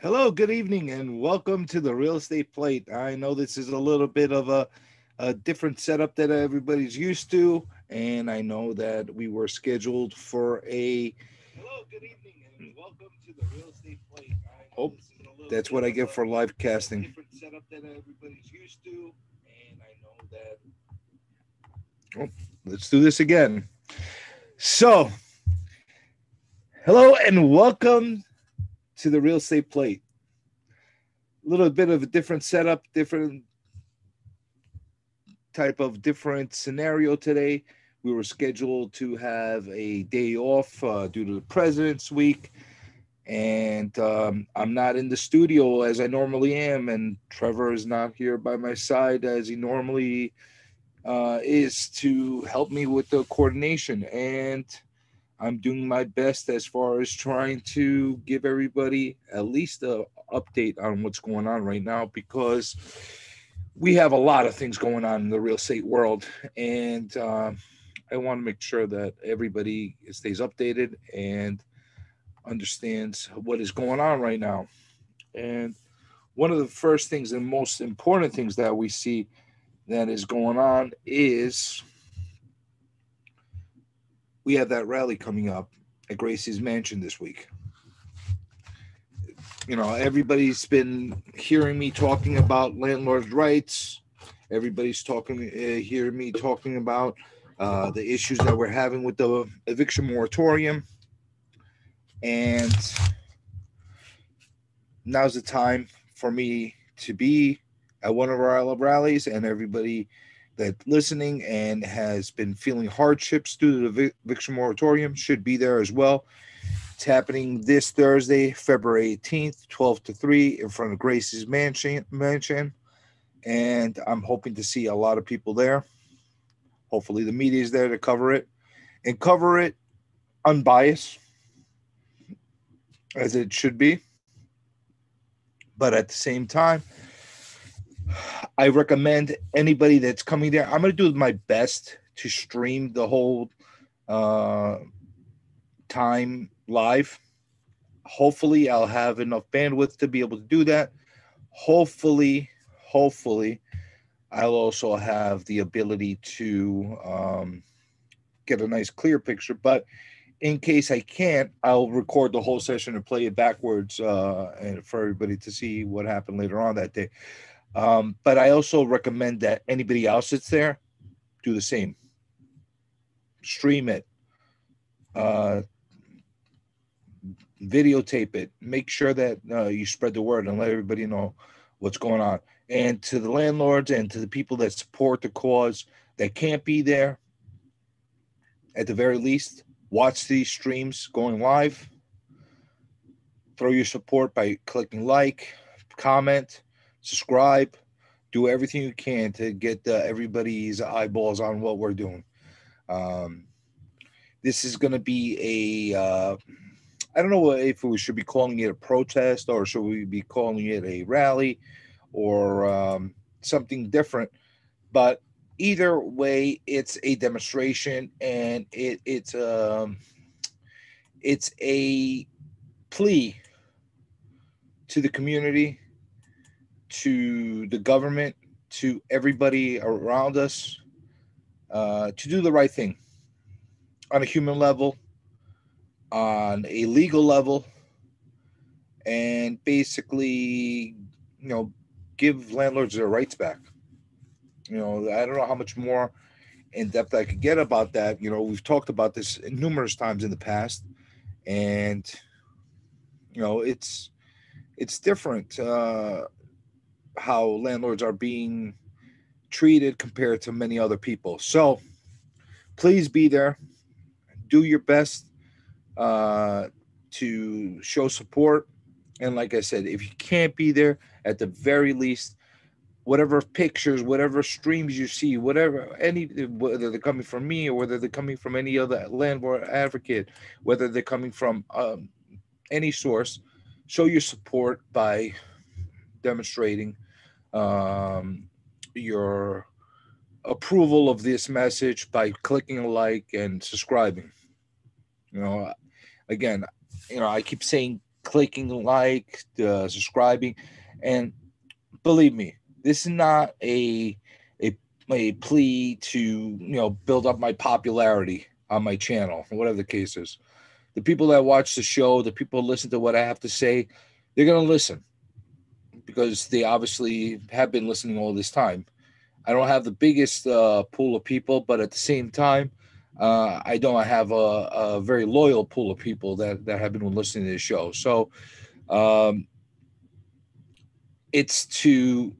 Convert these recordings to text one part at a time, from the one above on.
Hello, good evening, and welcome to the Real Estate Plate. I know this is a little bit of a different setup that everybody's used to, and I know that we were scheduled for a. Hello, good evening, and welcome to the Real Estate Plate. Oh, that's what I get for live casting. Different setup that everybody's used to, and I know that. Oh, let's do this again. So, hello, and welcome to the Real Estate Plate. A little bit of a different setup, different type of different scenario today. We were scheduled to have a day off due to the President's Week, and I'm not in the studio as I normally am, and Trevor is not here by my side as he normally is to help me with the coordination. And I'm doing my best as far as trying to give everybody at least a update on what's going on right now because we have a lot of things going on in the real estate world, and I want to make sure that everybody stays updated and understands what is going on right now. And one of the first things and most important things that we see that is going on is we have that rally coming up at Gracie's Mansion this week. Everybody's been hearing me talking about landlord's rights. Everybody's hearing me talking about the issues that we're having with the eviction moratorium. And now's the time for me to be at one of our rallies, and everybody that's listening and has been feeling hardships due to the eviction moratorium should be there as well. It's happening this Thursday, February 18th, 12 to 3, in front of Gracie's Mansion. And I'm hoping to see a lot of people there. Hopefully, the media is there to cover it and cover it unbiased, as it should be. But at the same time, I recommend anybody that's coming there. I'm going to do my best to stream the whole uh, time live. Hopefully, I'll have enough bandwidth to be able to do that. Hopefully, I'll also have the ability to get a nice clear picture. But in case I can't, I'll record the whole session and play it backwards and for everybody to see what happened later on that day. But I also recommend that anybody else that's there do the same. Stream it, uh, videotape it. Make sure that you spread the word and let everybody know what's going on. And to the landlords and to the people that support the cause that can't be there, at the very least, watch these streams going live. Throw your support by clicking like, comment, subscribe. Do everything you can to get everybody's eyeballs on what we're doing. Um, this is going to be I don't know if we should be calling it a protest or should we be calling it a rally or something different. But either way, it's a demonstration, and it's a plea to the community, to the government, to everybody around us to do the right thing on a human level, on a legal level, and basically, give landlords their rights back. I don't know how much more in depth I could get about that. We've talked about this numerous times in the past, and it's different how landlords are being treated compared to many other people. So please be there, do your best uh, to show support. And like I said, if you can't be there, at the very least, whatever pictures, whatever streams you see, whether they're coming from me or whether they're coming from any other landlord advocate, whether they're coming from any source, show your support by demonstrating um, your approval of this message by clicking a like and subscribing. You know, again, I keep saying clicking like, subscribing, and believe me, this is not a a plea to build up my popularity on my channel, or whatever the case is. The people that watch the show, the people who listen to what I have to say, they're gonna listen because they obviously have been listening all this time. I don't have the biggest pool of people, but at the same time, I don't have a very loyal pool of people that have been listening to the show. So um, it's to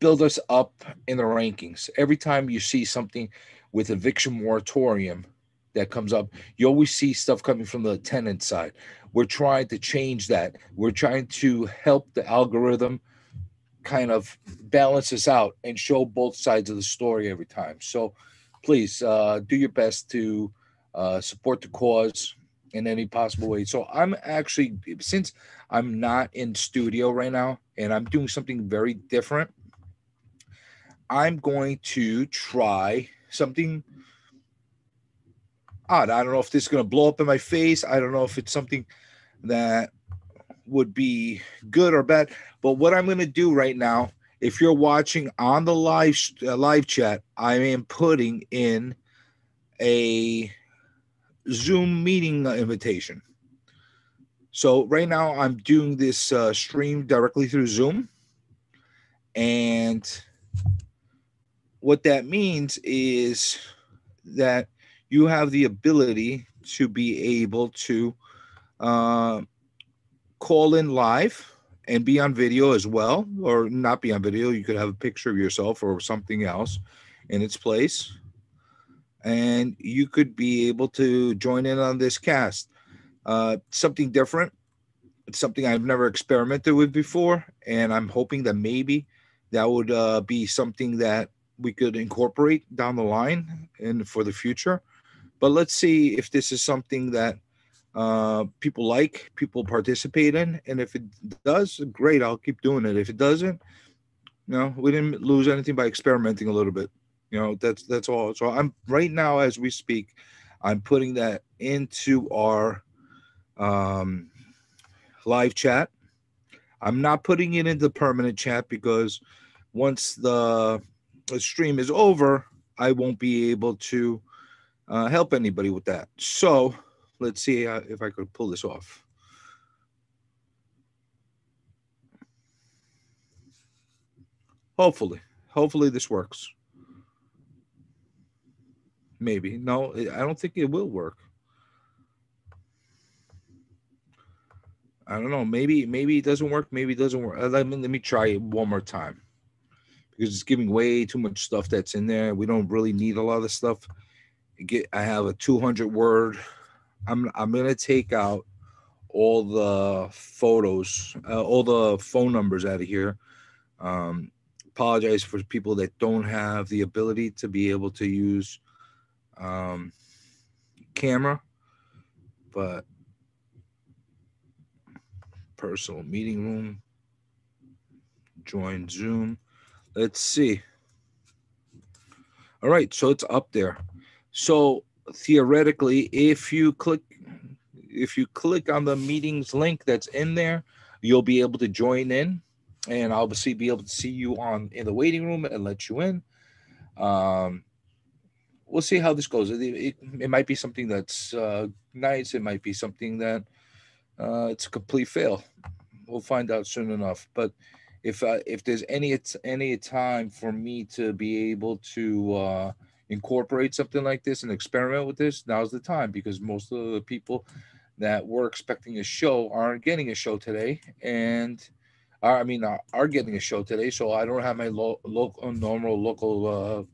build us up in the rankings. Every time you see something with eviction moratorium that comes up, you always see stuff coming from the tenant side. We're trying to change that. We're trying to help the algorithm kind of balance us out and show both sides of the story every time. So please do your best to support the cause in any possible way. So I'm actually, since I'm not in studio right now and I'm doing something very different, I'm going to try something odd. I don't know if this is going to blow up in my face. I don't know if it's something that would be good or bad. But what I'm going to do right now, if you're watching on the live chat, I am putting in a Zoom meeting invitation. So right now I'm doing this stream directly through Zoom, and what that means is that you have the ability to be able to uh, call in live and be on video as well, or not be on video. You could have a picture of yourself or something else in its place, and you could be able to join in on this cast. Something different. It's something I've never experimented with before, and I'm hoping that maybe that would be something that we could incorporate down the line and for the future. But let's see if this is something that people like, people participate in, and if it does, great. I'll keep doing it. If it doesn't, we didn't lose anything by experimenting a little bit. That's all. So I'm right now as we speak, I'm putting that into our um, live chat. I'm not putting it into permanent chat because once the stream is over, I won't be able to help anybody with that. So let's see if I could pull this off. Hopefully this works. Maybe. No, I don't think it will work. I don't know. Maybe it doesn't work. Maybe it doesn't work. Let me try it one more time because it's giving way too much stuff that's in there. We don't really need a lot of stuff. I have a 200 word. I'm gonna take out all the photos, all the phone numbers out of here. Um, Apologize for people that don't have the ability to be able to use um, camera, but personal meeting room, join Zoom. Let's see. All right, so it's up there. So theoretically, if you click on the meetings link that's in there, you'll be able to join in, and I'll obviously be able to see you in the waiting room and let you in. Um, we'll see how this goes. It might be something that's nice. It might be something that it's a complete fail. We'll find out soon enough. But if there's any time for me to be able to incorporate something like this and experiment with this, now's the time because most of the people that were expecting a show aren't getting a show today, and are getting a show today. So I don't have my normal local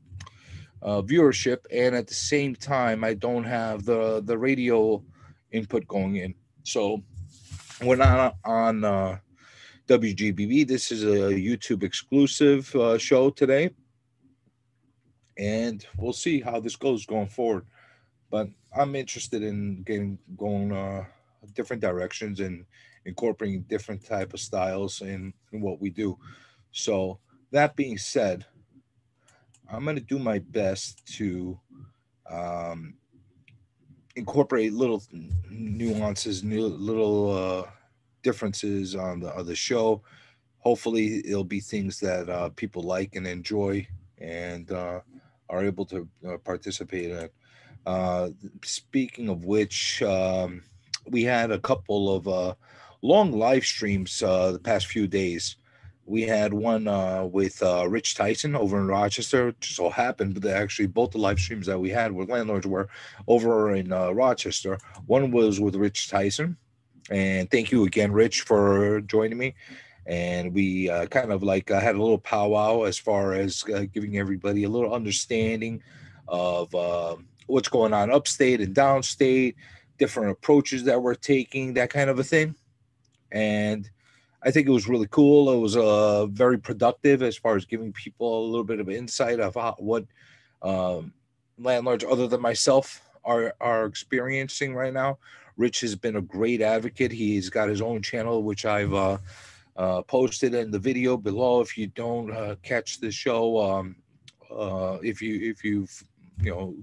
viewership, and at the same time, I don't have the radio input going in. So we're not on WGBB. This is a YouTube exclusive show today, and we'll see how this goes going forward. But I'm interested in getting going different directions and incorporating different type of styles in what we do. So that being said, I'm going to do my best to um, incorporate little nuances, new little differences on the show. Hopefully, it'll be things that people like and enjoy, and are able to participate in. Uh, Speaking of which, we had a couple of long live streams the past few days. We had one with Rich Tyson over in Rochester. It just so happened that actually both the live streams that we had with landlords were over in Rochester. One was with Rich Tyson, and thank you again, Rich, for joining me. And we kind of like had a little powwow as far as giving everybody a little understanding of what's going on upstate and downstate, different approaches that we're taking, that kind of a thing. And I think it was really cool. It was very productive as far as giving people a little bit of insight of what um, landlords other than myself are experiencing right now. Rich has been a great advocate. He's got his own channel, which I've posted in the video below. If you don't catch the show, if you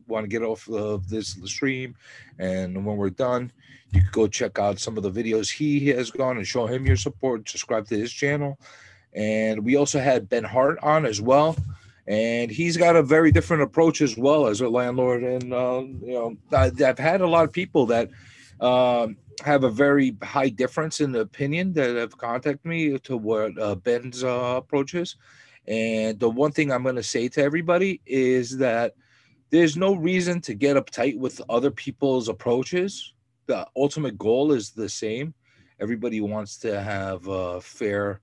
want to get off of this stream, and when we're done, you can go check out some of the videos he has gone and show him your support. Subscribe to his channel. And we also had Ben Hart on as well, and he's got a very different approach as well as a landlord. And I've had a lot of people that have a very high difference in opinion that have contacted me to what Ben's approach is. And the one thing I'm going to say to everybody is that there's no reason to get uptight with other people's approaches. The ultimate goal is the same. Everybody wants to have a fair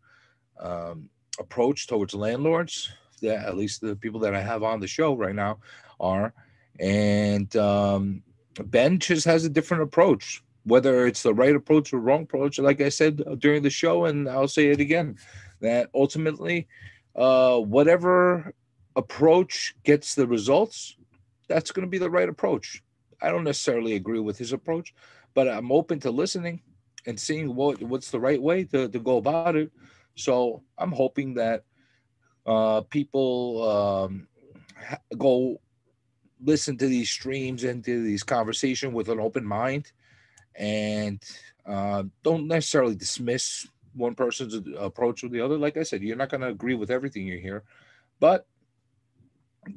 approach towards landlords. That at least the people that I have on the show right now are. And Ben just has a different approach. Whether it's the right approach or wrong approach, like I said during the show, and I'll say it again, that ultimately, whatever approach gets the results, that's going to be the right approach. I don't necessarily agree with his approach, but I'm open to listening and seeing what's the right way to go about it. So I'm hoping that people go listen to these streams and to these conversations with an open mind, and don't necessarily dismiss one person's approach or the other. Like I said, you're not going to agree with everything you hear, but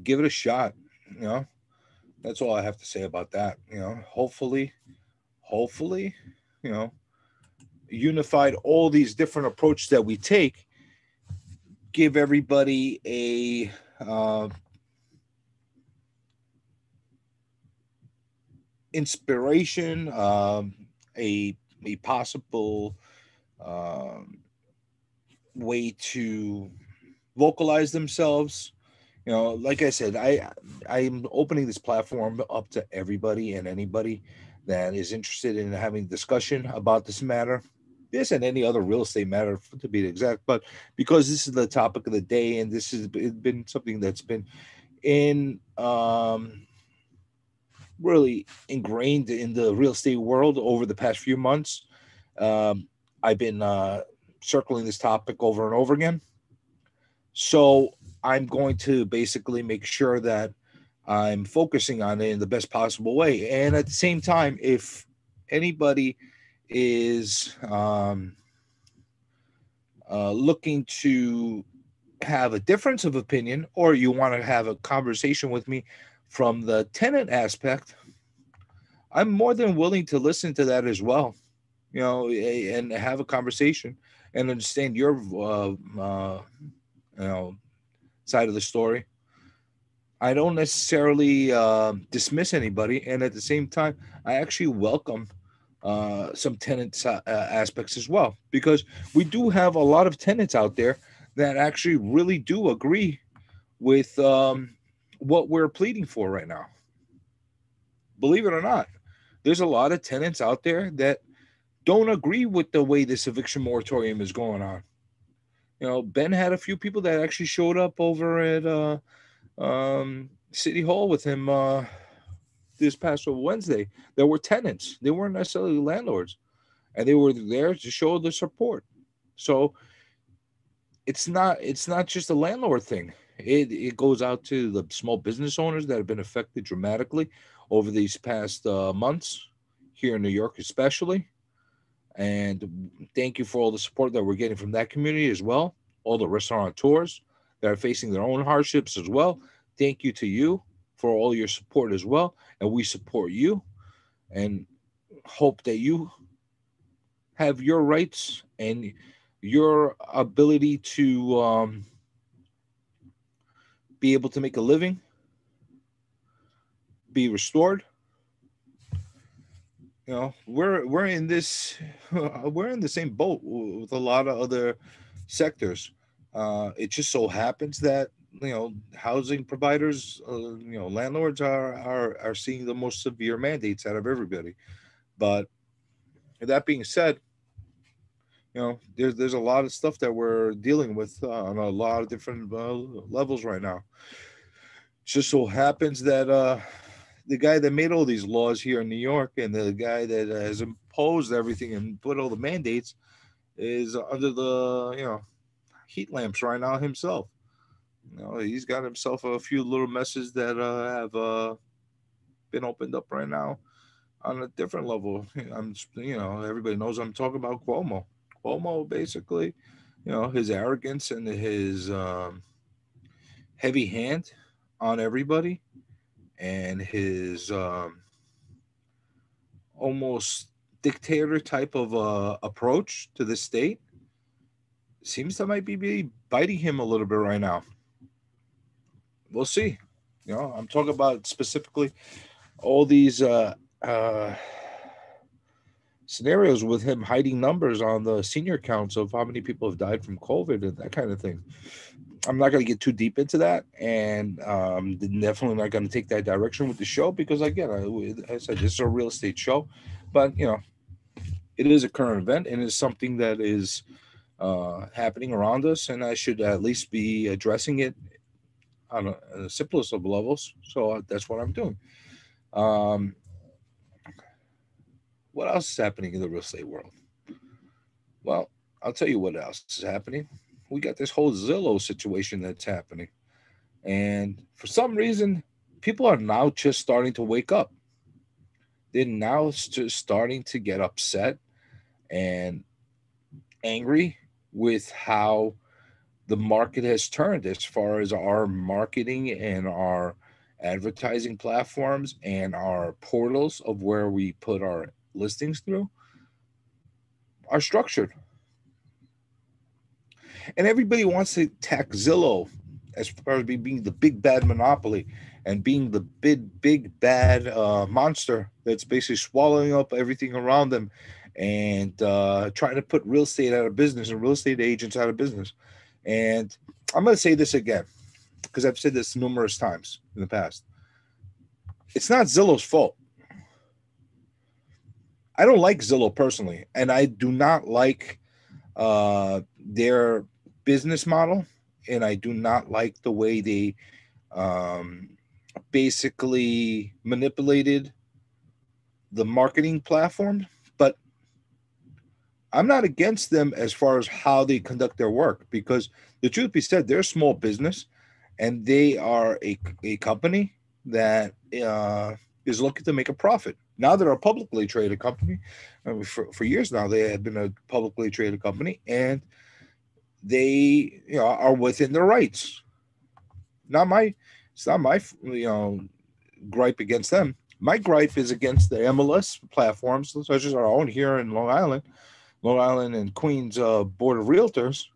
give it a shot. You know, that's all I have to say about that. Hopefully, you know, unified all these different approaches that we take, give everybody a inspiration, a possible um, way to vocalize themselves. Like I said, I'm opening this platform up to everybody and anybody that is interested in having discussion about this matter, this and any other real estate matter, to be exact. But because this is the topic of the day, and this has been something that's been in really ingrained in the real estate world over the past few months, um, I've been circling this topic over and over again. So I'm going to basically make sure that I'm focusing on it in the best possible way. And at the same time, if anybody is looking to have a difference of opinion, or you want to have a conversation with me from the tenant aspect, I'm more than willing to listen to that as well, and have a conversation and understand your you know side of the story. I don't necessarily dismiss anybody, and at the same time, I actually welcome some tenant aspects as well, because we do have a lot of tenants out there that actually really do agree with what we're pleading for right now. Believe it or not, there's a lot of tenants out there that don't agree with the way this eviction moratorium is going on. Ben had a few people that actually showed up over at City Hall with him this past Wednesday. There were tenants; they weren't necessarily landlords, and they were there to show the support. So it's not just a landlord thing. It goes out to the small business owners that have been affected dramatically over these past months here in New York, especially. And thank you for all the support that we're getting from that community as well. All the restaurateurs that are facing their own hardships as well. Thank you to you for all your support as well. And we support you and hope that you have your rights and your ability to be able to make a living be restored. We're in this we're in the same boat with a lot of other sectors. It just so happens that housing providers, landlords are seeing the most severe mandates out of everybody. But that being said, there's a lot of stuff that we're dealing with on a lot of different levels right now. Just so happens that the guy that made all these laws here in New York and the guy that has imposed everything and put all the mandates is under the heat lamps right now himself. He's got himself a few little messes that have been opened up right now on a different level. Everybody knows I'm talking about Cuomo. Cuomo basically, his arrogance and his heavy hand on everybody and his almost dictator type of approach to the state seems to might be biting him a little bit right now. We'll see. I'm talking about specifically all these uh, scenarios with him hiding numbers on the senior counts of how many people have died from COVID and that kind of thing. I'm not going to get too deep into that, and definitely not going to take that direction with the show because, again, I said this is a real estate show, but it is a current event and it's something that is happening around us, and I should at least be addressing it on the simplest of levels. So that's what I'm doing. Um, what else is happening in the real estate world? Well, I'll tell you what else is happening. We got this whole Zillow situation that's happening. And for some reason, people are now just starting to wake up. They're now just starting to get upset and angry with how the market has turned as far as our marketing and our advertising platforms and our portals of where we put our listings through are structured. And everybody wants to attack Zillow as far as being the big bad monopoly and being the big bad monster that's basically swallowing up everything around them and trying to put real estate out of business and real estate agents out of business. And I'm going to say this again because I've said this numerous times in the past. It's not Zillow's fault. I don't like Zillow personally, and I do not like their business model, and I do not like the way they um, basically manipulated the marketing platform. But I'm not against them as far as how they conduct their work because the truth be said, they're a small business and they are a company that is looking to make a profit. Now they're a publicly traded company. For years now, they have been a publicly traded company and they are within their rights. Not my, it's not my gripe against them. My gripe is against the MLS platforms, such as our own here in Long Island and Queens Board of Realtors,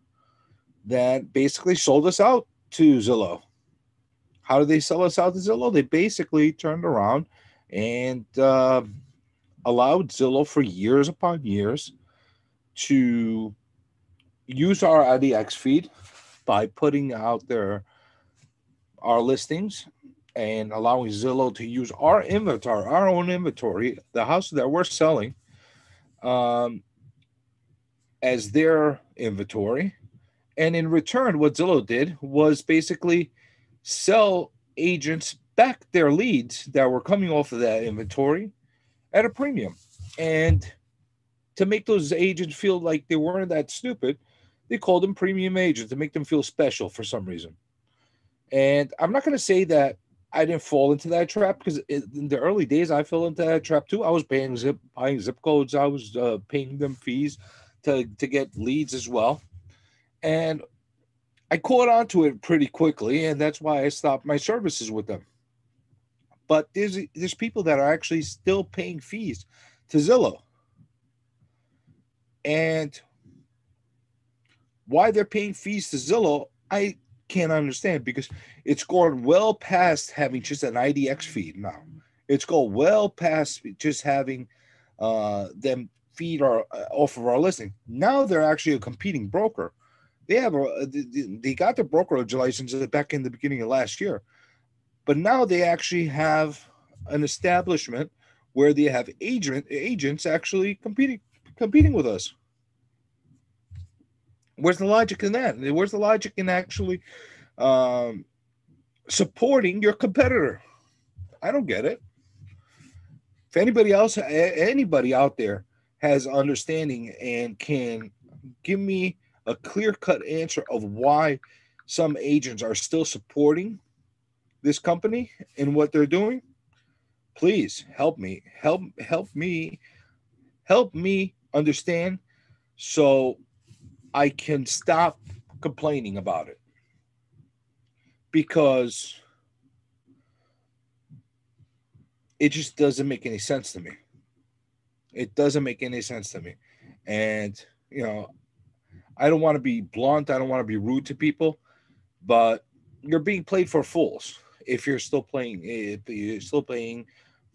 that basically sold us out to Zillow. How did they sell us out to Zillow? They basically turned around and allowed Zillow for years upon years to use our IDX feed by putting out our listings and allowing Zillow to use our inventory, our own inventory, the houses that we're selling, um, as their inventory. And in return, what Zillow did was basically sell agents back their leads that were coming off of that inventory at a premium. And to make those agents feel like they weren't that stupid, they called them premium agents to make them feel special for some reason. And I'm not going to say that I didn't fall into that trap because in the early days I fell into that trap too. I was buying zip codes. I was paying them fees to get leads as well, and I caught on to it pretty quickly, and that's why I stopped my services with them. But there's people that are actually still paying fees to Zillow, and why they're paying fees to Zillow, I can't understand because it's gone well past having just an IDX feed now. It's gone well past just having them feed our off of our listing. Now they're actually a competing broker. They got their brokerage license back in the beginning of last year, but now they actually have an establishment where they have agents actually competing with us. Where's the logic in that? Where's the logic in actually um, supporting your competitor? I don't get it. If anybody out there has understanding and can give me a clear cut answer of why some agents are still supporting this company and what they're doing, please help me. Help me understand so I can stop complaining about it because it just doesn't make any sense to me. It doesn't make any sense to me. And, you know, I don't want to be blunt. I don't want to be rude to people, but you're being played for fools if you're still paying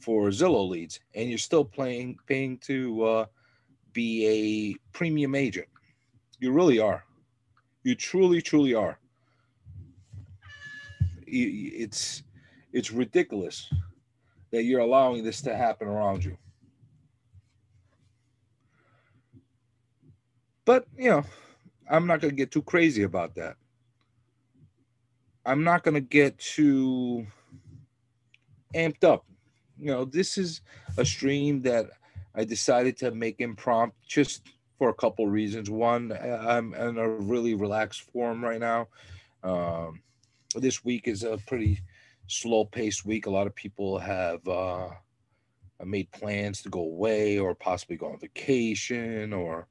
for Zillow leads and you're still paying to be a premium agent. You really are. You truly are. It's ridiculous that you're allowing this to happen around you. But I'm not going to get too crazy about that. I'm not going to get too amped up. This is a stream that I decided to make impromptu just for a couple reasons. One, I'm in a really relaxed form right now. Um, this week is a pretty slow paced week. A lot of people have made plans to go away or possibly go on vacation or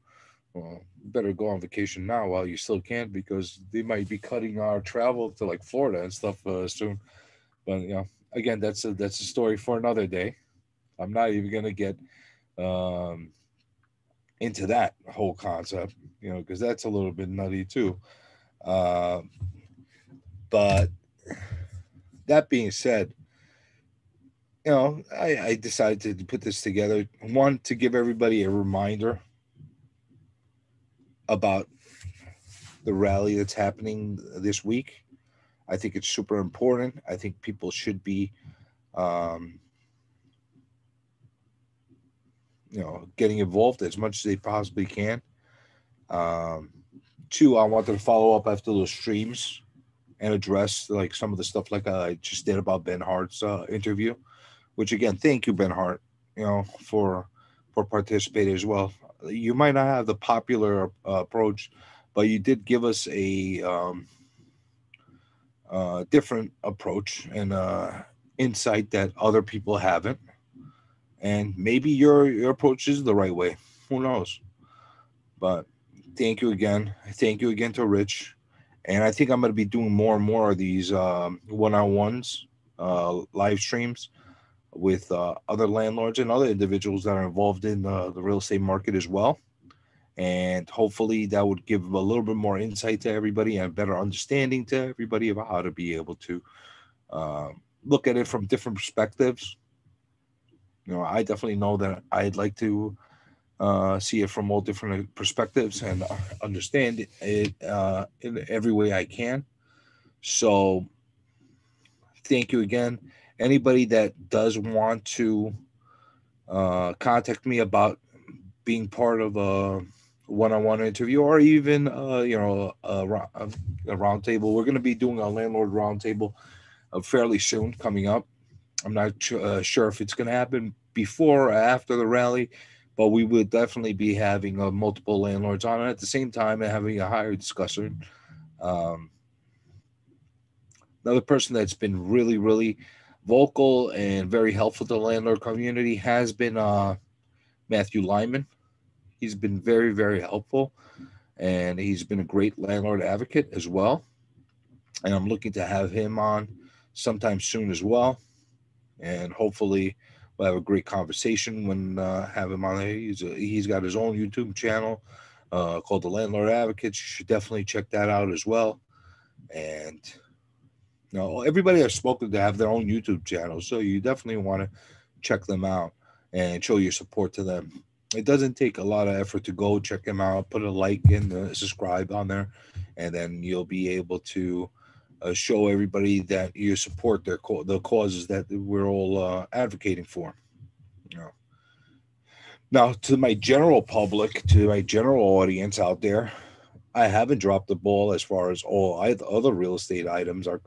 well, better go on vacation now while you still can because they might be cutting our travel to like Florida and stuff soon. But again, that's a story for another day. I'm not even gonna get um, into that whole concept, because that's a little bit nutty too. Uh, but that being said, I decided to put this together. One, to give everybody a reminder about the rally that's happening this week. I think it's super important. I think people should be, um, getting involved as much as they possibly can. Um, Two, I wanted to follow up after those streams and address like some of the stuff like I just did about Ben Hart's interview. Which again, thank you, Ben Hart, for participating as well. You might not have the popular approach, but you did give us a different approach and insight that other people haven't. And maybe your approach is the right way. Who knows? But thank you again. Thank you again to Rich. And I think I'm going to be doing more and more of these one-on-ones, live streams with other landlords and other individuals that are involved in the real estate market as well. And hopefully that would give a little bit more insight to everybody and better understanding to everybody about how to be able to look at it from different perspectives. I definitely know that I'd like to see it from all different perspectives and understand it in every way I can. So thank you again. Anybody that does want to contact me about being part of a one-on-one interview or even a roundtable. We're going to be doing a landlord roundtable fairly soon coming up. I'm not sure if it's going to happen before or after the rally, but we will definitely be having multiple landlords on at the same time and having a higher discussion. Um, Another person that's been really, really vocal and very helpful to the landlord community has been Matthew Lyman. He's been very, very helpful, and he's been a great landlord advocate as well. And I'm looking to have him on sometime soon as well. And hopefully, we'll have a great conversation when have him on there. He's got his own YouTube channel called The Landlord Advocates. You should definitely check that out as well. And everybody I've spoken to have their own YouTube channels, so you definitely want to check them out and show your support to them. It doesn't take a lot of effort to go check them out, put a like and subscribe on there, and then you'll be able to show everybody that you support the causes that we're all advocating for. You know. Now, to my general public, to my general audience out there, I haven't dropped the ball as far as all other real estate items are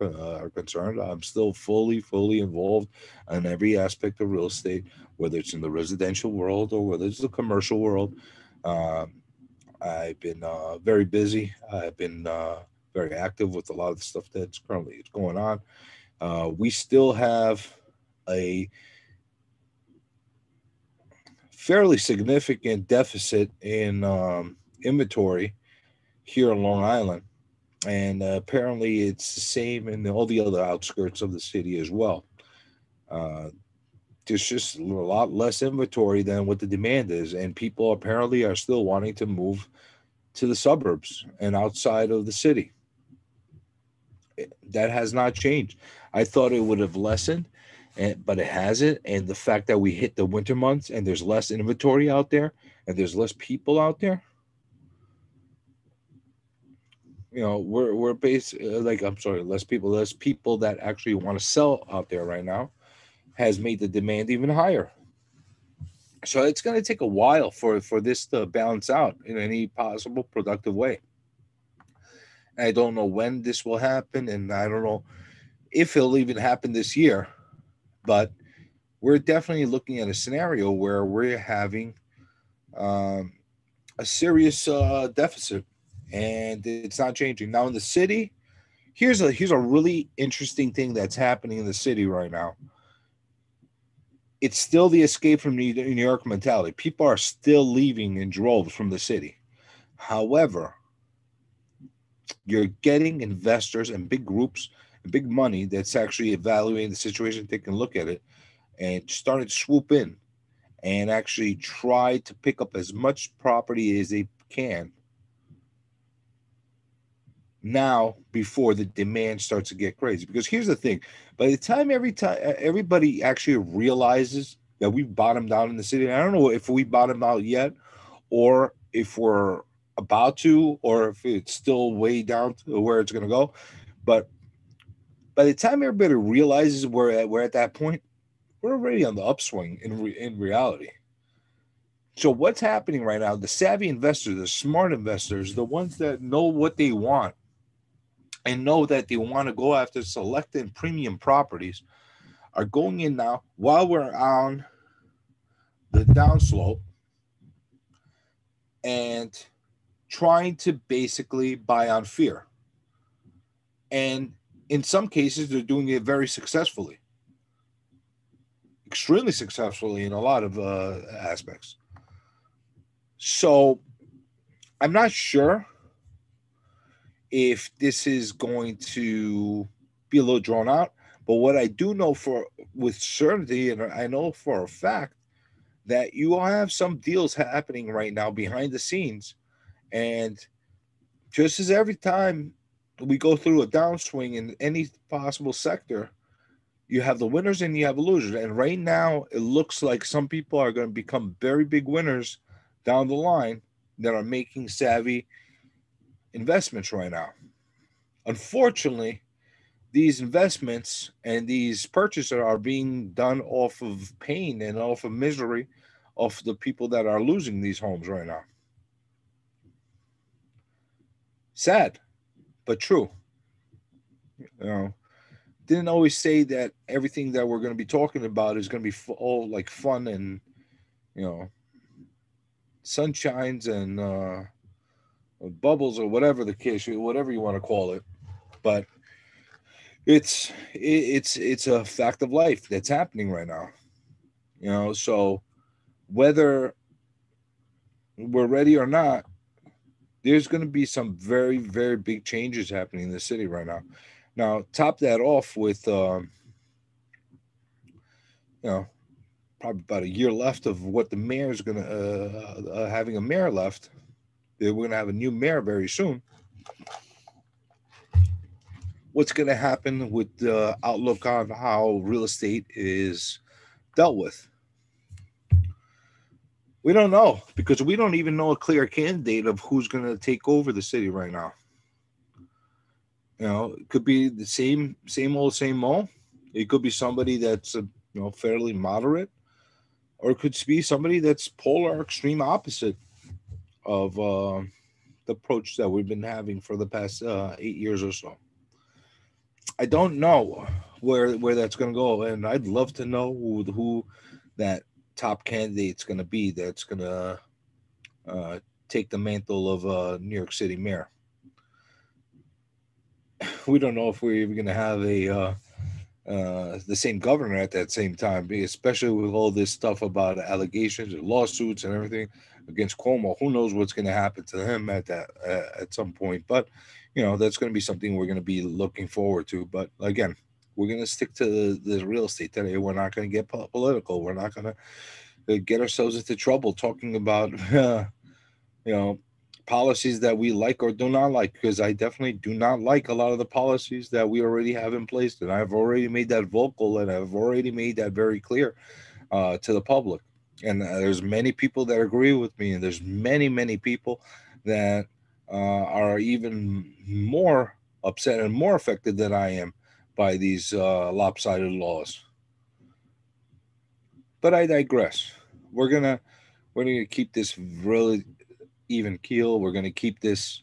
concerned. I'm still fully involved in every aspect of real estate, whether it's in the residential world or whether it's the commercial world. Um, I've been very busy. I've been very active with a lot of the stuff that's currently going on. We still have a fairly significant deficit in inventory here on Long Island, and apparently it's the same in all the other outskirts of the city as well. Uh, there's just a lot less inventory than what the demand is, and people apparently are still wanting to move to the suburbs and outside of the city. That has not changed. I thought it would have lessened, but it hasn't. And the fact that we hit the winter months and there's less inventory out there and there's less people out there, we're based like I'm sorry, less people that actually want to sell out there right now has made the demand even higher. So it's going to take a while for this to balance out in any possible productive way. I don't know when this will happen, and I don't know if it'll even happen this year. But we're definitely looking at a scenario where we're having um, a serious deficit, and it's not changing now in the city. Here's a really interesting thing that's happening in the city right now. It's still the escape from New York mentality. People are still leaving in droves from the city. However, you're getting investors and big groups and big money that's actually evaluating the situation, taking a look at it, and starting to swoop in and actually try to pick up as much property as they can now before the demand starts to get crazy. Because here's the thing: by the time everybody actually realizes that we've bottomed out in the city, and I don't know if we bottomed out yet, or if we're about to, or if it's still way down to where it's going to go. But by the time everybody realizes we're at that point, we're already on the upswing in reality. So what's happening right now? The savvy investors, the smart investors, the ones that know what they want and know that they want to go after select and premium properties, are going in now while we're on the downslope and trying to basically buy on fear. And in some cases, they're doing it very successfully, extremely successfully in a lot of aspects. So I'm not sure if this is going to be a little drawn out. But what I do know for with certainty, and I know for a fact, that you will have some deals happening right now behind the scenes. And just as every time we go through a downswing in any possible sector, you have the winners and you have losers. And right now, it looks like some people are going to become very big winners down the line that are making savvy investments right now. Unfortunately, these investments and these purchases are being done off of pain and off of misery of the people that are losing these homes right now. Sad, but true. You know, didn't always say that everything that we're going to be talking about is going to be all like fun and you know sunshines and bubbles or whatever the case, whatever you want to call it. But It's a fact of life that's happening right now. So whether we're ready or not, there's going to be some very, very big changes happening in the city right now. Now, top that off with, you know, probably about a year left of what the mayor is going to, having a mayor left. We're going to have a new mayor very soon. What's going to happen with the outlook on how real estate is dealt with? We don't know because we don't even know a clear candidate of who's going to take over the city right now. It could be the same old, same old. It could be somebody that's fairly moderate, or it could be somebody that's polar, extreme opposite of the approach that we've been having for the past 8 years or so. I don't know where that's going to go, and I'd love to know who that top candidate's going to be. That's going to uh, take the mantle of New York City mayor. We don't know if we're even going to have the same governor at that same time, especially with all this stuff about allegations and lawsuits and everything against Cuomo. Who knows what's going to happen to him at some point? But that's going to be something we're going to be looking forward to. But again, we're going to stick to the real estate today. We're not going to get political. We're not going to get ourselves into trouble talking about you know policies that we like or do not like, because I definitely do not like a lot of the policies that we already have in place, and I've already made that vocal and I've already made that very clear to the public. And there's many people that agree with me, and there's many people that are even more upset and more affected than I am by these lopsided laws. But I digress. We're gonna keep this really even keel. We're gonna keep this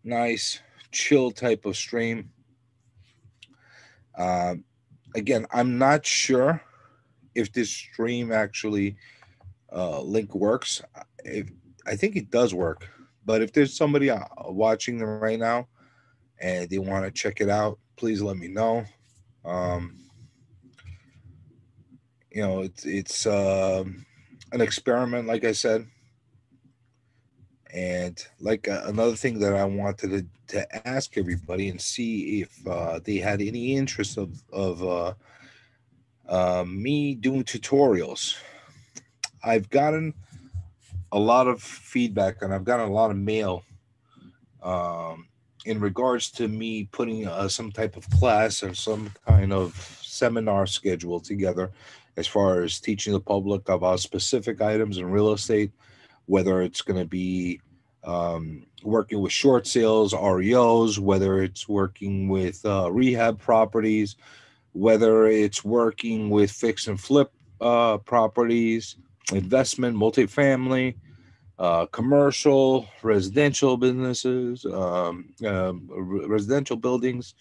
nice, chill type of stream. Uh, Again, I'm not sure if this stream actually link works. If I think it does work, but if there's somebody watching them right now and they want to check it out, please let me know. Um, it's an experiment, like I said, and like another thing that I wanted to ask everybody and see if they had any interest of me doing tutorials. I've gotten a lot of feedback and I've gotten a lot of mail um, in regards to me putting some type of class or some kind of seminar schedule together as far as teaching the public about specific items in real estate, whether it's going to be working with short sales, REOs, whether it's working with rehab properties, whether it's working with fix and flip properties, investment, multifamily, commercial, residential businesses, residential buildings,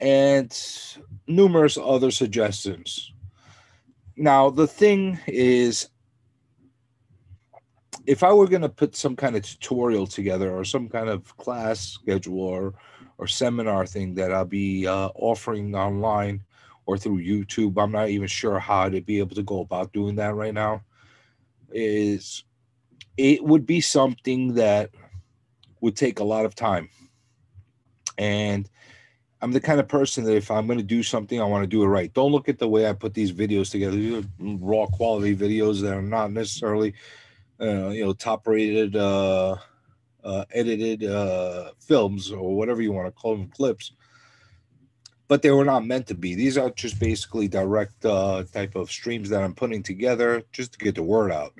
and numerous other suggestions. Now, the thing is, if I were going to put some kind of tutorial together or some kind of class schedule or seminar thing that I'll be offering online or through YouTube, I'm not even sure how to be able to go about doing that right now. Is it would be something that would take a lot of time. And I'm the kind of person that if I'm going to do something, I want to do it right. Don't look at the way I put these videos together. These are raw quality videos that are not necessarily, top rated, edited films or whatever you want to call them, clips. But they were not meant to be. These are just basically direct type of streams that I'm putting together just to get the word out.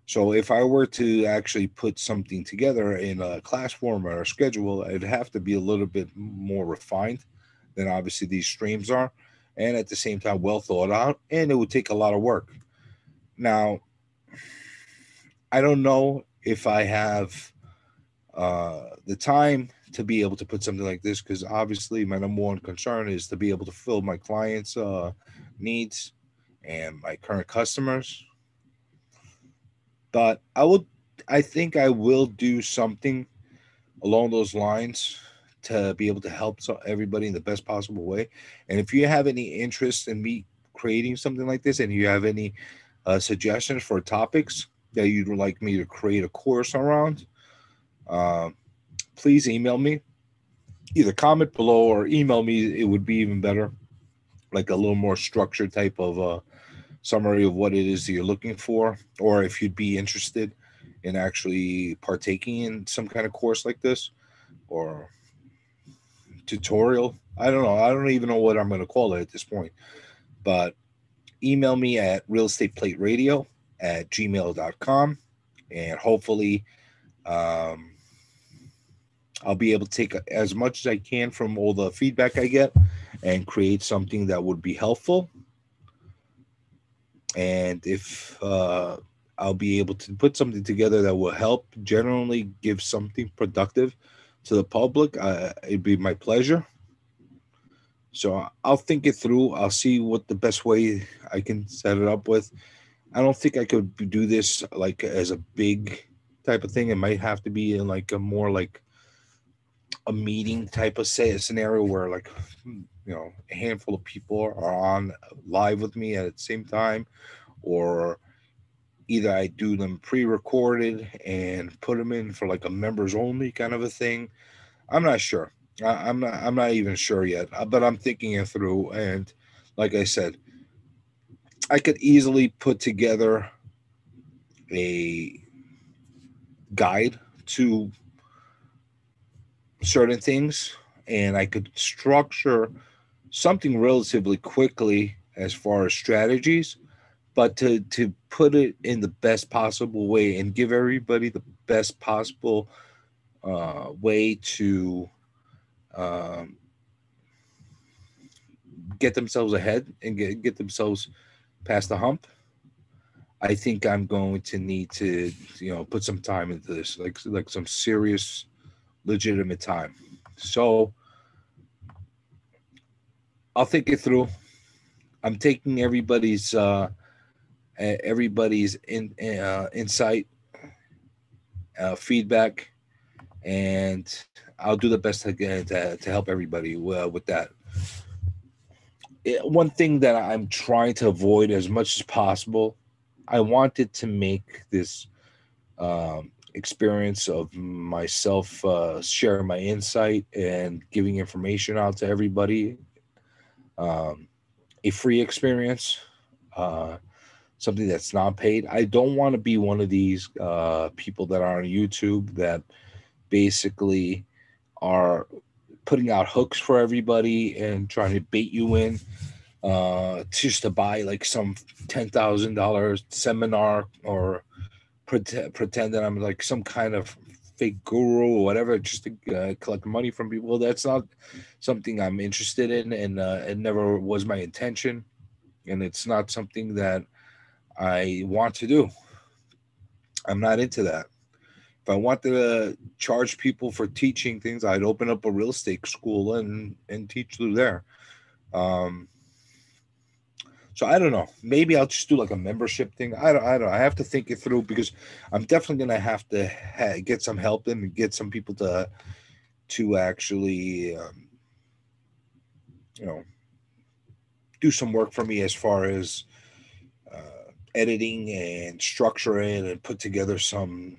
So if I were to actually put something together in a class format or schedule, it'd have to be a little bit more refined than obviously these streams are, and at the same time well thought out, and it would take a lot of work. Now, I don't know if I have the time to be able to put something like this, because obviously my number one concern is to be able to fill my clients' needs and my current customers. But I think I will do something along those lines to be able to help everybody in the best possible way. And if you have any interest in me creating something like this, and you have any suggestions for topics that you'd like me to create a course around, uh, please email me. Either comment below or email me. It would be even better, like a little more structured type of summary of what it is that you're looking for, or if you'd be interested in actually partaking in some kind of course like this or tutorial. I don't know. I don't even know what I'm going to call it at this point. But email me at realestateplateradio@gmail.com, and hopefully um, I'll be able to take as much as I can from all the feedback I get and create something that would be helpful. And if I'll be able to put something together that will help generally give something productive to the public, it'd be my pleasure. So I'll think it through. I'll see what the best way I can set it up with. I don't think I could do this like as a big type of thing. It might have to be in like a more like a meeting type of say a scenario where like a handful of people are on live with me at the same time, or either I do them pre-recorded and put them in for like a members only kind of a thing. I'm not sure. I'm not even sure yet, but I'm thinking it through. And like I said, I could easily put together a guide to certain things, and I could structure something relatively quickly as far as strategies, but to put it in the best possible way and give everybody the best possible way to um, get themselves ahead and get themselves past the hump. I think I'm going to need to, put some time into this, like some serious, legitimate time. So I'll think it through. I'm taking everybody's insight, feedback, and I'll do the best I can to help everybody with that. One thing that I'm trying to avoid as much as possible, I wanted to make this experience of myself sharing my insight and giving information out to everybody, um, a free experience, uh, something that's not paid. I don't want to be one of these people that are on YouTube that basically are putting out hooks for everybody and trying to bait you in just to buy like some $10,000 seminar, or pretend that I'm like some kind of fake guru or whatever, just to collect money from people. Well, that's not something I'm interested in, and it never was my intention, and it's not something that I want to do. I'm not into that. If I wanted to charge people for teaching things, I'd open up a real estate school and teach through there. Um, so I don't know. Maybe I'll just do like a membership thing. I don't. I have to think it through, because I'm definitely gonna have to get some help and get some people to actually you know do some work for me as far as editing and structuring and put together some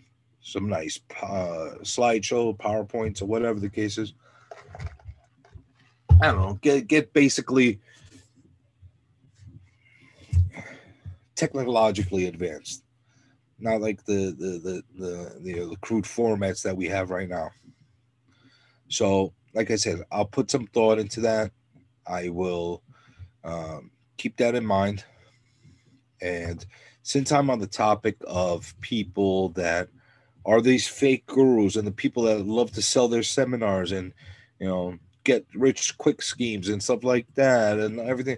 nice slideshow, PowerPoints, or whatever the case is. I don't know. Get basically technologically advanced, not like the crude formats that we have right now. So, like I said, I'll put some thought into that. I will keep that in mind. And since I'm on the topic of people that are these fake gurus and the people that love to sell their seminars and get rich quick schemes and stuff like that and everything,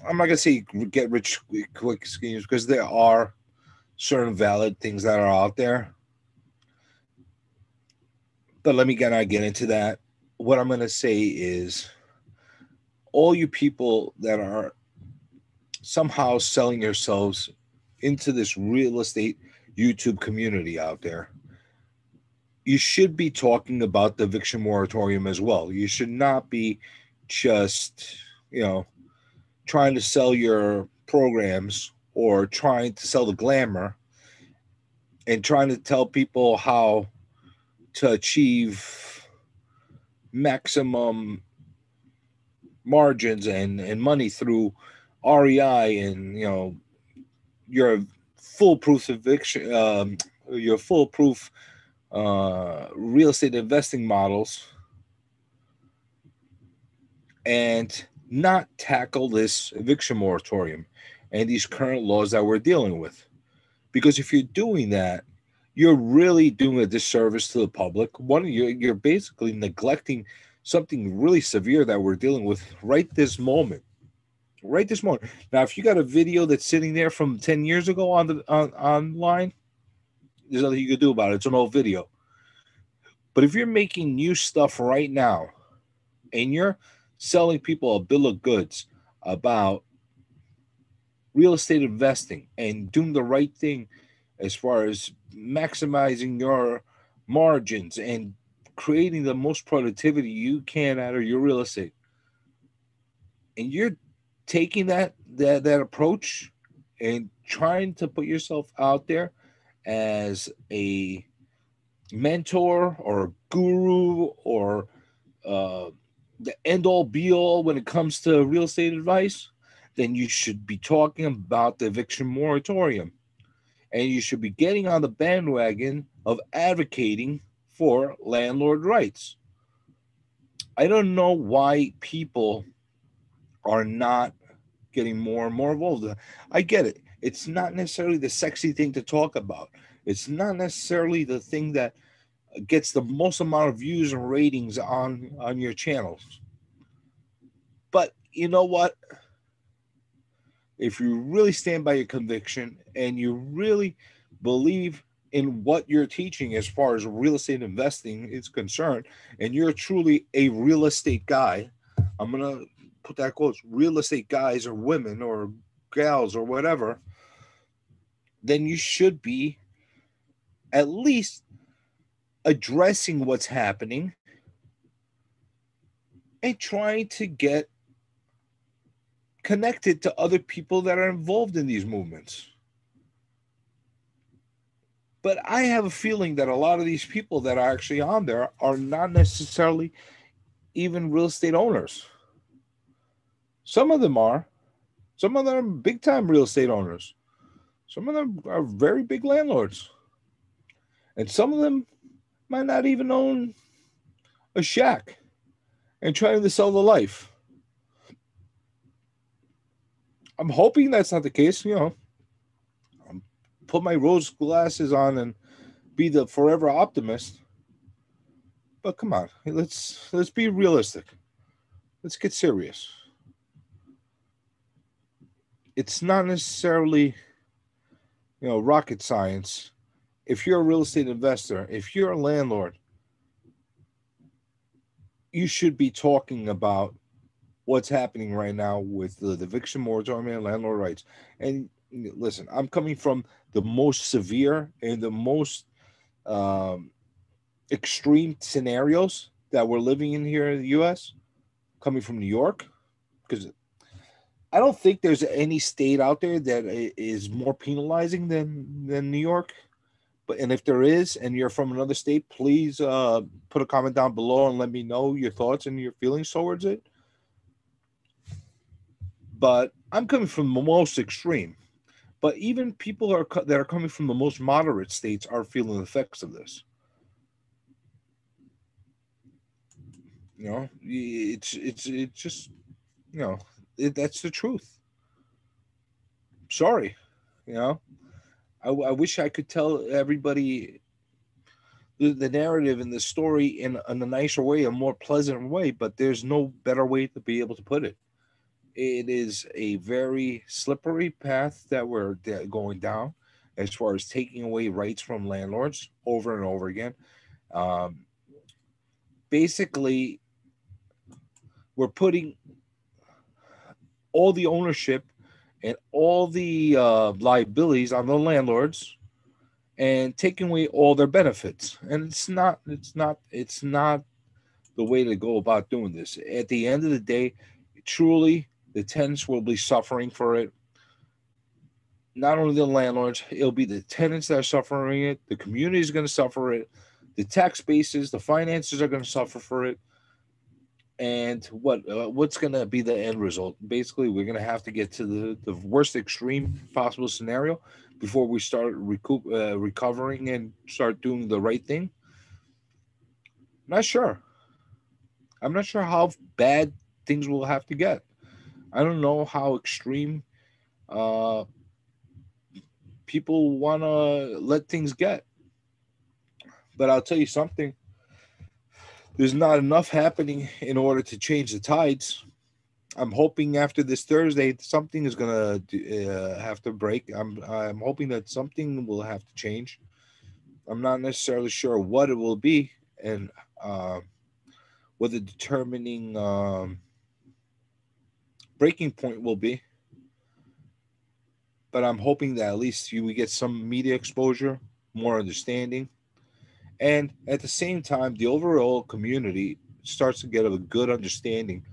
I'm not gonna say get rich quick schemes, because there are certain valid things that are out there. But let me not get into that. What I'm gonna say is, all you people that are somehow selling yourselves into this real estate YouTube community out there, you should be talking about the eviction moratorium as well. You should not be just, trying to sell your programs or trying to sell the glamour and trying to tell people how to achieve maximum margins and money through REI and your foolproof eviction, your foolproof real estate investing models, and not tackle this eviction moratorium and these current laws that we're dealing with. Because if you're doing that, you're really doing a disservice to the public. One, you're basically neglecting something really severe that we're dealing with right this moment. Right this moment. Now, if you got a video that's sitting there from 10 years ago online, there's nothing you could do about it. It's an old video. But if you're making new stuff right now and you're selling people a bill of goods about real estate investing and doing the right thing as far as maximizing your margins and creating the most productivity you can out of your real estate, and you're taking that approach and trying to put yourself out there as a mentor or a guru or uh, the end all be all when it comes to real estate advice, then you should be talking about the eviction moratorium. And you should be getting on the bandwagon of advocating for landlord rights. I don't know why people are not getting more and more involved. I get it. It's not necessarily the sexy thing to talk about. It's not necessarily the thing that gets the most amount of views and ratings on your channels. But you know what? If you really stand by your conviction and you really believe in what you're teaching as far as real estate investing is concerned, and you're truly a real estate guy, I'm going to put that quotes, real estate guys or women or gals or whatever, then you should be at least addressing what's happening and trying to get connected to other people that are involved in these movements. But I have a feeling that a lot of these people that are actually on there are not necessarily even real estate owners. Some of them are. Some of them are big time real estate owners. Some of them are very big landlords. And some of them might not even own a shack and trying to sell the life. I'm hoping that's not the case. Put my rose glasses on and be the forever optimist. But come on, let's be realistic. Let's get serious. It's not necessarily, rocket science. If you're a real estate investor, if you're a landlord, you should be talking about what's happening right now with the eviction moratorium and landlord rights. And listen, I'm coming from the most severe and the most um, extreme scenarios that we're living in here in the U.S., coming from New York, because I don't think there's any state out there that is more penalizing than New York. But and if there is, and you're from another state, please put a comment down below and let me know your thoughts and your feelings towards it. But I'm coming from the most extreme. But even people that are coming from the most moderate states are feeling the effects of this. It's just that's the truth. Sorry, you know. I wish I could tell everybody the narrative and the story in a nicer way, a more pleasant way, but there's no better way to be able to put it. It is a very slippery path that we're going down as far as taking away rights from landlords over and over again. Um, Basically, we're putting all the ownership and all the liabilities on the landlords, and taking away all their benefits. And it's not the way to go about doing this. At the end of the day, truly, the tenants will be suffering for it. Not only the landlords, it'll be the tenants that are suffering it. The community is going to suffer it. The tax bases, the finances are going to suffer for it. And what's going to be the end result? Basically, we're going to have to get to the worst extreme possible scenario before we start recovering and start doing the right thing. Not sure. I'm not sure how bad things will have to get. I don't know how extreme uh, people want to let things get. But I'll tell you something, there's not enough happening in order to change the tides. I'm hoping after this Thursday something is gonna have to break. I'm hoping that something will have to change. I'm not necessarily sure what it will be and uh, what the determining breaking point will be. But I'm hoping that at least we get some media exposure, more understanding, and at the same time, the overall community starts to get a good understanding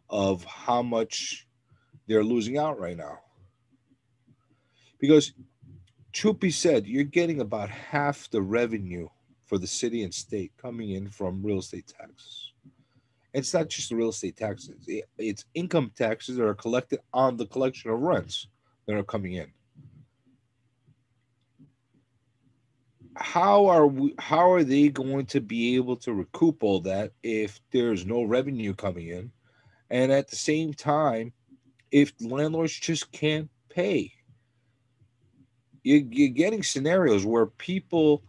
of how much they're losing out right now. Because, truth be said, you're getting about half the revenue for the city and state coming in from real estate taxes. It's not just the real estate taxes, it's income taxes that are collected on the collection of rents that are coming in. How are they going to be able to recoup all that if there's no revenue coming in, and at the same time, if landlords just can't pay? You're getting scenarios where people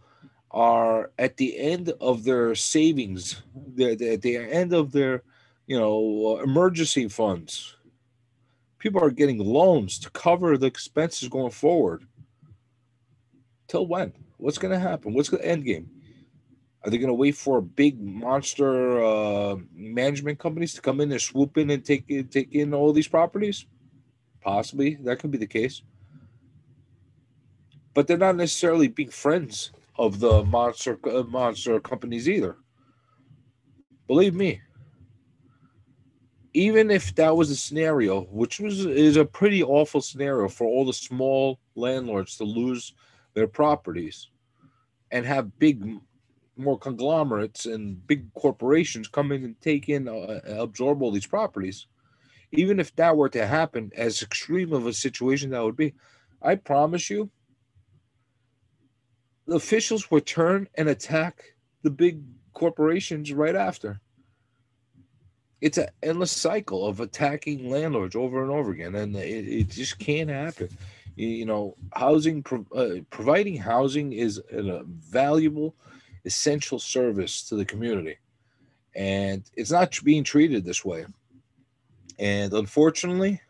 are at the end of their savings, they're at the end of their emergency funds. People are getting loans to cover the expenses going forward. Till when? What's going to happen? What's the end game? Are they going to wait for big monster management companies to come in and swoop in and take in all these properties? Possibly, that could be the case. But they're not necessarily big friends of the monster companies either. Believe me, even if that was a scenario, which is a pretty awful scenario for all the small landlords to lose their properties and have big, more conglomerates and big corporations come in and take in, absorb all these properties. Even if that were to happen, as extreme of a situation that would be, I promise you, the officials would turn and attack the big corporations right after. It's an endless cycle of attacking landlords over and over again, and it just can't happen. Providing housing is a valuable, essential service to the community, and it's not being treated this way. And unfortunately,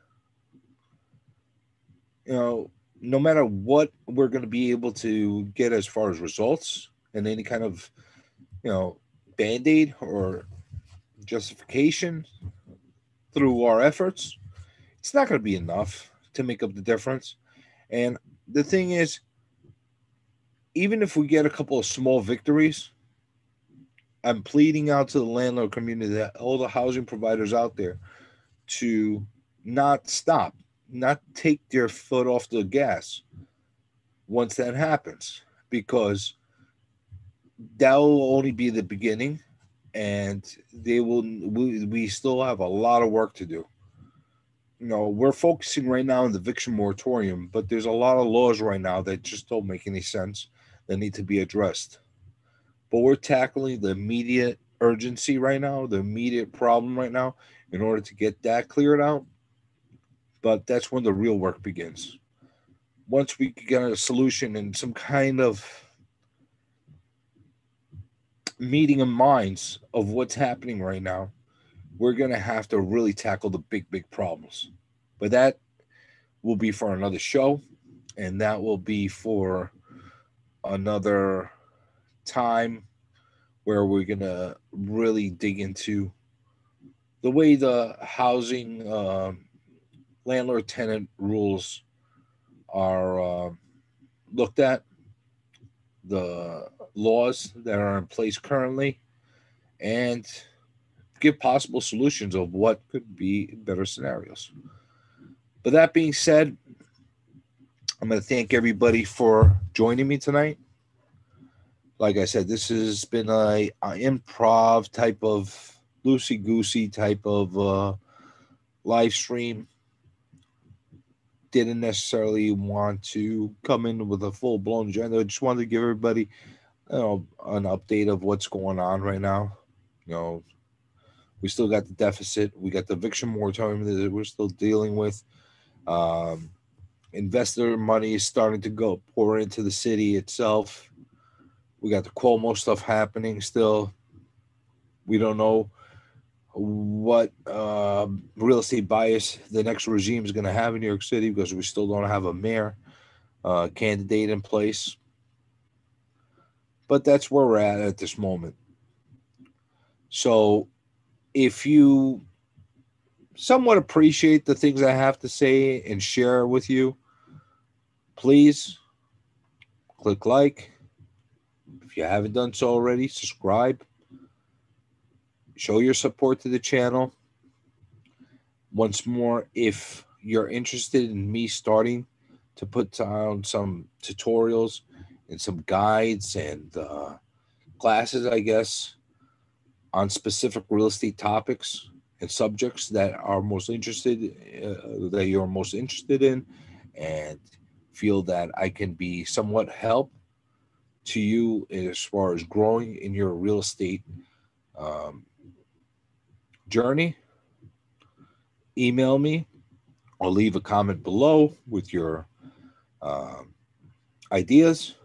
you know, no matter what we're going to be able to get as far as results and any kind of, band aid or justification through our efforts, it's not going to be enough to make up the difference. And the thing is, even if we get a couple of small victories, I'm pleading out to the landlord community, that all the housing providers out there, to not stop, not take their foot off the gas once that happens, because that will only be the beginning, and we still have a lot of work to do. We're focusing right now on the eviction moratorium, but there's a lot of laws right now that just don't make any sense that need to be addressed. But we're tackling the immediate urgency right now, the immediate problem right now, in order to get that cleared out. But that's when the real work begins. Once we get a solution and some kind of meeting of minds of what's happening right now, we're going to have to really tackle the big, big problems. But that will be for another show, and that will be for another time where we're going to really dig into the way the housing landlord tenant rules are looked at, the laws that are in place currently, and give possible solutions of what could be better scenarios. But that being said, I'm going to thank everybody for joining me tonight. Like I said, this has been a improv type of loosey goosey type of live stream. Didn't necessarily want to come in with a full blown agenda. I just wanted to give everybody, an update of what's going on right now. You know, we still got the deficit. We got the eviction moratorium that we're still dealing with. Um, Investor money is starting to go pour into the city itself. We got the Cuomo stuff happening still. We don't know what real estate bias the next regime is going to have in New York City because we still don't have a mayor candidate in place. But that's where we're at this moment. So if you somewhat appreciate the things I have to say and share with you, please click like. If you haven't done so already, subscribe. Show your support to the channel. Once more, if you're interested in me starting to put down some tutorials and some guides and classes, I guess, on specific real estate topics and subjects that are most interested, that you're most interested in, and feel that I can be somewhat help to you as far as growing in your real estate um, journey, email me or leave a comment below with your um, ideas.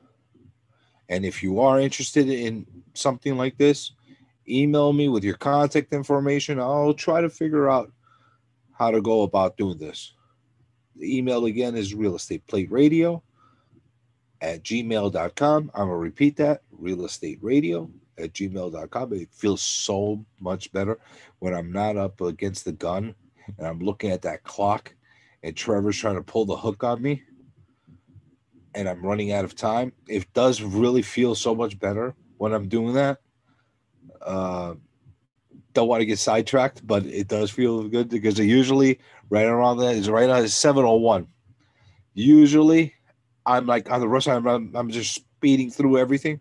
And if you are interested in something like this, email me with your contact information. I'll try to figure out how to go about doing this. The email again is realestateplateradio@gmail.com. I'm going to repeat that, realestateradio@gmail.com. It feels so much better when I'm not up against the gun and I'm looking at that clock and Trevor's trying to pull the hook on me and I'm running out of time. It does really feel so much better when I'm doing that. Uh, don't want to get sidetracked, but it does feel good because usually right around that is right on 7:01. Usually I'm like on the rush. I'm just speeding through everything.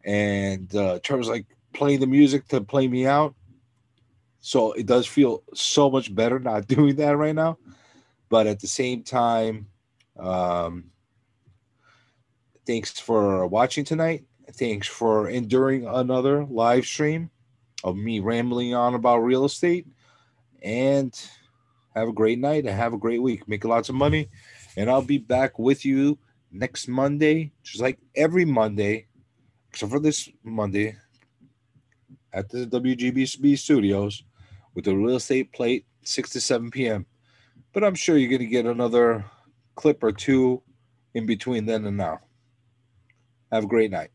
And Trevor's like playing the music to play me out. So it does feel so much better not doing that right now. But at the same time, um, thanks for watching tonight. Thanks for enduring another live stream of me rambling on about real estate. And have a great night and have a great week. Make lots of money. And I'll be back with you next Monday, just like every Monday, except for this Monday at the WGBB studios with the real estate plate, 6 to 7 p.m. But I'm sure you're going to get another clip or two in between then and now. Have a great night.